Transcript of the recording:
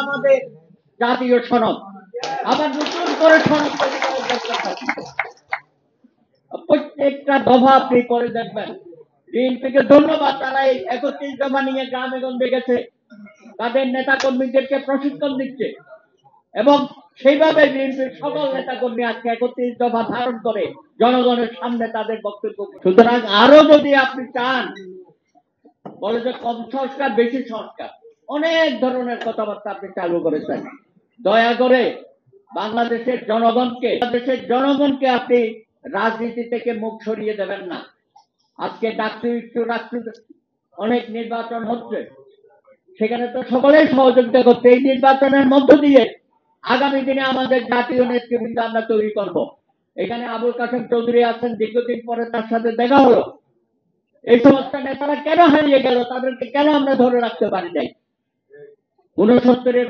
আমাদের জাতীয় সনদ, আবার নতুন করে সনদ প্রত্যেকটা দফা আপনি করে দেখবেন। বিএনপিকে ধন্যবাদ, তারা এই 31 দফা নিয়ে গ্রামে গঞ্জে গেছে, তাদের নেতা কর্মীদেরকে প্রশিক্ষণ দিচ্ছে এবং সেইভাবে বিএনপির সকল নেতা কর্মী আজকে 31 দফা ধারণ করে জনগণের সামনে তাদের বক্তব্য। সুতরাং আরো যদি আপনি চান, বলে যে কম সংস্কার বেশি সংস্কার, অনেক ধরনের কথাবার্তা আপনি চালু করেছেন। দয়া করে বাংলাদেশের জনগণকে আপনি রাজনীতি থেকে মুখ সরিয়ে দেবেন না। আজকে ডাকসু অনেক নির্বাচন হচ্ছে, সেখানে তো সকলেই সহযোগিতা করছে। এই নির্বাচনের মধ্য দিয়ে আগামী দিনে আমাদের জাতীয় নেতৃবৃন্দ আমরা তৈরি করব। এখানে আবুল কাসেম চৌধুরী আছেন, দীর্ঘদিন পরে তার সাথে দেখা হলো। এই সমস্ত নেতারা কেন হারিয়ে গেল, তাদেরকে কেন আমরা ধরে রাখতে পারি নাই? 69-এর